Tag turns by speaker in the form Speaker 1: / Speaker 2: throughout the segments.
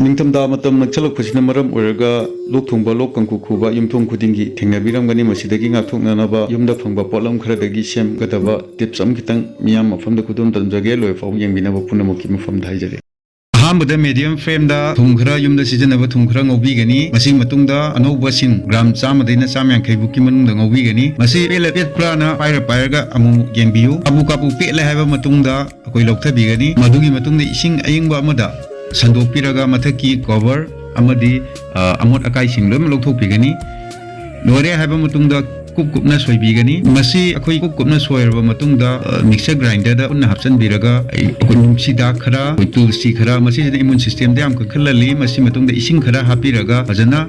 Speaker 1: ꯅꯤꯡꯊꯝꯊꯥ ꯃꯇꯝ ꯅꯛꯁꯜꯂꯛꯄꯁꯤꯅ ꯃꯔꯝ ꯑꯣꯏꯔꯒ ꯂꯣꯛ ꯊꯨꯡꯕ ꯂꯣꯛ ꯀꯥꯡꯈꯨ ꯈꯨꯕ ꯌꯨꯝꯊꯣꯡ ꯈꯨꯗꯤꯡꯒꯤ ꯊꯦꯡꯅꯕꯤꯔꯝꯒꯅꯤ ꯃꯁꯤꯗꯒꯤ ꯉꯥꯛꯊꯣꯛꯅꯅꯕ ꯌꯨꯝꯗ ꯐꯪꯕ ꯄꯣꯠꯂꯝ ꯈꯔꯗꯒꯤ ꯁꯦꯝꯒꯗꯕ ꯇꯤꯞꯁ ꯑꯃ ꯈꯤꯇꯪ ꯃꯤꯌꯥꯝ ꯃꯐꯝꯗ ꯈꯨꯗꯝ ꯇꯝꯖꯒꯦ ꯂꯣꯏꯐꯥꯎ ꯌꯦꯡꯕꯤꯅꯕ ꯄꯨꯝꯅꯃꯛꯀꯤ ꯃꯐꯝꯗ ꯍꯥꯏꯖꯔꯤ ꯑꯍꯥꯟꯕꯗ ꯃꯦꯗꯤꯌꯝ ꯐ꯭ꯂꯦꯝꯗ ꯊꯨꯝ ꯈꯔ ꯌꯨꯝꯗ ꯁꯤꯖꯤꯟꯅꯕ ꯊꯨꯝ ꯈꯔ ꯉꯧꯕꯤꯒꯅꯤ ꯃꯁꯤꯒꯤ ꯃꯇꯨꯡꯗ ꯑꯅꯧꯕ ꯁꯤꯡ ꯒ꯭ꯔꯥꯝ 100ꯗꯩꯅ 150 ꯐꯥꯎꯒꯤ ꯃꯅꯨꯡꯗ ꯉꯧꯕꯤꯒꯅꯤ ꯃꯁꯤ ꯄꯦꯠꯄ꯭ꯔꯥꯅ ꯄꯥꯏꯔꯒ ꯑꯃꯨꯛ ꯌꯦꯡꯕꯤꯌꯨ ꯀꯥꯕꯨ ꯄꯦꯠꯂꯦ ꯍꯥꯏꯕ ꯃꯇꯨꯡꯗ ꯑꯩꯈꯣꯏ ꯂꯧꯊꯕꯤꯒꯅꯤ ꯃꯗꯨꯒꯤ ꯃꯇꯨꯡꯗ ꯏꯁꯤꯡ ꯑꯏꯪꯕ ꯑꯃꯗ ꯁꯟꯗꯣꯛꯄꯤꯔꯒ ꯃꯊꯛꯀꯤ ꯀꯣꯚꯔ ꯑꯃꯗꯤ ꯑꯃꯣꯠ ꯑꯀꯥꯏꯁꯤꯡ ꯂꯣꯏꯅꯃꯛ ꯂꯧꯊꯣꯛꯄꯤꯒꯅꯤ ꯂꯣꯏꯔꯦ ꯍꯥꯏꯕ ꯃꯇꯨꯡꯗ ꯀꯨꯞꯅ ꯁꯣꯏꯕꯤꯒꯅꯤ ꯃꯁꯤ ꯑꯩꯈꯣꯏ ꯀꯨꯞꯅ ꯁꯣꯏꯔꯕ ꯃꯇꯨꯡꯗ ꯃꯤꯛꯁꯔ ꯒ꯭ꯔꯥꯏꯟꯗꯔꯗ ꯄꯨꯟꯅ ꯍꯥꯞꯆꯤꯟꯕꯤꯔꯒ ꯅꯨꯡꯁꯤꯗꯥꯛ ꯈꯔ ꯇꯨꯜꯁꯤ ꯈꯔ ꯃꯁꯤꯁꯤꯅ ꯏꯃꯨꯟ ꯁꯤꯁꯇꯦꯝꯗ ꯌꯥꯝ ꯀꯟꯈꯠꯍꯜꯂꯤ ꯃꯁꯤ ꯃꯇꯨꯡꯗ ꯏꯁꯤꯡ ꯈꯔ ꯍꯥꯞꯄꯤꯔꯒ ꯐꯖꯅ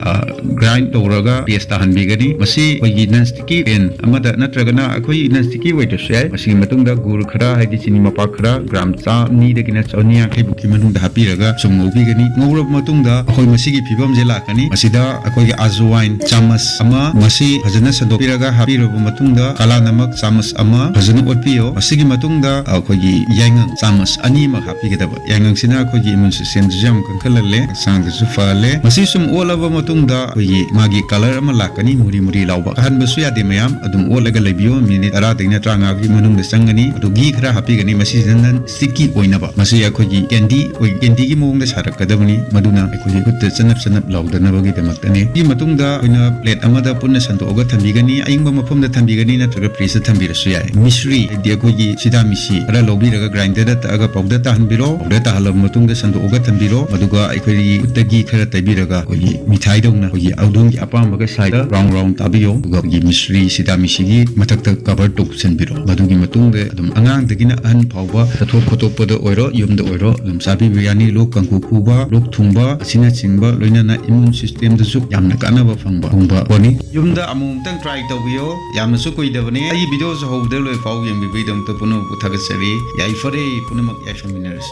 Speaker 1: ꯒ꯭ꯔꯥꯏꯟ ꯇꯧꯔꯒ ꯄꯦꯁ ꯇꯥꯍꯟꯕꯤꯒꯅꯤ ꯃꯁꯤ ꯑꯩꯈꯣꯏꯒꯤ ꯅꯟ ꯁ꯭ꯇꯤꯛꯀꯤ ꯄꯦꯟ ꯑꯃꯗ ꯅꯠꯇ꯭ꯔꯒꯅ ꯑꯩꯈꯣꯏ ꯅꯟ ꯁ꯭ꯇꯤꯛꯀꯤ ꯑꯣꯏꯗ꯭ꯔꯁꯨ ꯌꯥꯏ ꯃꯁꯤꯒꯤ ꯃꯇꯨꯡꯗ ꯒꯨꯔ ꯈꯔ ꯍꯥꯏꯗꯤ ꯆꯤꯅꯤ ꯃꯄꯥꯛ ꯈꯔ ꯒ꯭ꯔꯥꯝ 200ꯗꯒꯤꯅ 250 ꯐꯥꯎꯒꯤ ꯃꯅꯨꯡꯗ ꯍꯥꯞꯄꯤꯔꯒ ꯁꯨꯝ ꯉꯧꯕꯤꯒꯅꯤ ꯉꯧꯔꯕ ꯃꯇꯨꯡꯗ ꯑꯩꯈꯣꯏ ꯃꯁꯤꯒꯤ ꯐꯤꯕꯝꯁꯦ ꯂꯥꯛꯀꯅꯤ ꯃꯁꯤꯗ ꯑꯩꯈꯣꯏꯒꯤ ꯑꯖꯋꯥꯏꯟ ꯆꯥꯃꯁ ꯑꯃ ꯃꯁꯤ ꯐꯖꯅ ꯁꯟꯗꯣꯛꯄꯤꯔꯒ ꯍꯥꯞꯄꯤꯔꯕ ꯃꯇꯨꯡꯗ ꯀꯥꯂꯥ ꯅꯃꯛ ꯆꯥꯃꯁ ꯑꯃ ꯐꯖꯅ ꯑꯣꯠꯄꯤꯌꯣ ꯃꯁꯤꯒꯤ ꯃꯇꯨꯡꯗ ꯑꯩꯈꯣꯏꯒꯤ ꯌꯥꯏꯉꯪ ꯆꯥꯃꯁ 2 ꯑꯃ ꯍꯥꯞꯄꯤꯒꯗꯕ ꯌꯥꯏꯉꯪꯁꯤꯅ ꯑꯩꯈꯣꯏꯒꯤ ꯏꯃꯨꯟ ꯁꯤꯁꯇꯦꯝꯗꯁꯨ ꯌꯥꯝ ꯀꯟꯈꯠꯍꯜꯂꯦ ꯍꯛꯆꯥꯡꯗꯁꯨ ꯐꯍꯜꯂꯦ ꯃꯁꯤ ꯁꯨꯝ ꯑꯣꯠꯂꯕ ꯃꯇꯨꯡꯗ ꯑꯩꯈꯣꯏꯒꯤ ꯃꯥꯒꯤ ꯀꯂꯔ ꯑꯃ ꯂꯥꯛꯀꯅꯤ ꯃꯨꯔꯤ ꯂꯥꯎꯕ ꯀꯥꯍꯟꯕꯁꯨ ꯌꯥꯗꯦ ꯃꯌꯥꯝ ꯑꯗꯨꯝ ꯑꯣꯠꯂꯒ ꯂꯩꯕꯤꯌꯣ ꯃꯤꯅꯤꯠ 10ꯗꯒꯤꯅ 35ꯒꯤ ꯃꯅꯨꯡꯗ ꯆꯪꯒꯅꯤ ꯑꯗꯨ ꯘꯤ ꯈꯔ ꯍꯥꯞꯄꯤꯒꯅꯤ ꯃꯁꯤꯁꯤꯅ ꯁ꯭ꯇꯤꯛꯀꯤ ꯑꯣꯏꯅꯕ ꯃꯁꯤ ꯑꯩꯈꯣꯏꯒꯤ ꯀꯦꯟꯗꯤꯒꯤ ꯃꯑꯣꯡꯗ ꯁꯥꯔꯛꯀꯗꯕꯅꯤ ꯃꯗꯨꯅ ꯑꯩꯈꯣꯏꯒꯤ ꯈꯨꯠꯇ ꯆꯅꯞ ꯂꯥꯎꯗꯅꯕꯒꯤꯗꯃꯛꯇꯅꯤ ꯁꯤꯒꯤ ꯃꯇꯨꯡꯗ ꯑꯩꯈꯣꯏꯅ ꯄ꯭ꯂꯦꯠ ꯑꯃꯗ ꯄꯨꯟꯅ ꯁꯟꯗꯣꯛꯑꯒ ꯊꯝꯕꯤꯒꯅꯤ ꯑꯏꯪꯕ ꯃꯐꯝꯗ ꯊꯝꯕꯤꯒꯅꯤ ꯅꯠꯇ꯭ꯔꯒ ꯐ꯭ꯔꯤꯖꯇ ꯊꯝꯕꯤꯔꯁꯨ ꯌꯥꯏ ꯃꯤꯁ꯭ꯔꯤ ꯍꯥꯏꯗꯤ ꯑꯩꯈꯣꯏꯒꯤ ꯁꯤꯗꯥꯃꯤꯁꯤ ꯈꯔ ꯂꯧꯕꯤꯔꯒ ꯒ꯭ꯔꯥꯏꯟꯗꯔꯗ ꯇꯛꯑꯒ ꯄꯥꯎꯗꯔ ꯇꯥꯍꯟꯕꯤꯔꯣ ꯄꯥꯎꯗꯔ ꯇꯥꯍꯜꯂꯕ ꯃꯇꯨꯡꯗ ꯁꯟꯗꯣꯛꯑꯒ ꯊꯝꯕꯤꯔꯣ ꯑꯗꯨꯒ ꯑꯩꯈꯣꯏꯒꯤ ꯈꯨꯠꯇ ꯘꯤ ꯈꯔ ꯇꯩꯕꯤꯔꯒ ꯑꯩꯈꯣꯏꯒꯤ ꯃꯤꯊꯥꯏꯗꯧꯅ ꯑꯩꯈꯣꯏꯒꯤ ꯑꯗꯣꯝꯒꯤ ꯑꯄꯥꯝꯕꯒ ꯁꯥꯏꯗ ꯔꯥꯎꯟ ꯇꯥꯕꯤꯌꯣ ꯑꯗꯨꯒ ꯑꯩꯈꯣꯏꯒꯤ ꯃꯤꯁ꯭ꯔꯤ ꯁꯤꯗꯥꯃꯤꯁꯤꯒꯤ ꯃꯊꯛꯇ ꯀꯚꯔ ꯇꯧꯁꯟꯕꯤꯔꯣ ꯃꯗꯨꯒꯤ ꯃꯇꯨꯡꯗ ꯑꯗꯨꯝ ꯑꯉꯥꯡꯗꯒꯤꯅ ꯑꯍꯟ ꯐꯥꯎꯕ ꯆꯠꯊꯣꯛ ꯈꯣꯠꯇꯣꯛꯄꯗ ꯑꯣꯏꯔꯣ ꯌꯨꯝꯗ ꯑꯣꯏꯔꯣ ꯑꯗꯨꯝ ꯆꯥꯕꯤꯕ ꯌꯥꯅꯤ ꯂꯣꯛ ꯀꯥꯡꯈꯨ ꯈꯨꯕ ꯂꯣꯛ ꯊꯨꯡꯕ ꯑꯁꯤꯅꯆꯤꯡꯕ ꯂꯣꯏꯅꯅ ꯏꯃ꯭ꯌꯨꯟ ꯁꯤꯁꯇꯦꯝꯗꯁꯨ ꯌꯥꯝꯅ ꯀꯥꯟꯅꯕ ꯐꯪꯕ ꯄꯣꯠꯅꯤ ꯌꯨꯝꯗ ꯑꯃꯨꯛꯇꯪ ꯇ꯭ꯔꯥꯏ ꯇꯧꯕꯤꯌꯣ ꯌꯥꯝꯅꯁꯨ ꯀꯨꯏꯗꯕꯅꯤ ꯑꯩꯒꯤ ꯚꯤꯗꯤꯑꯣꯁꯨ ꯍꯧꯕꯗ ꯂꯣꯏꯐꯥꯎ ꯌꯦꯡꯕꯤꯕꯒꯤꯗꯃꯛꯇ ꯄꯨꯝꯅꯃꯛꯄꯨ ꯊꯥꯒꯠꯆꯔꯤ ꯌꯥꯏꯐꯔꯦ ꯄꯨꯝꯅꯃꯛ ꯌꯥꯏꯐꯃꯤꯟꯅꯔꯁꯤ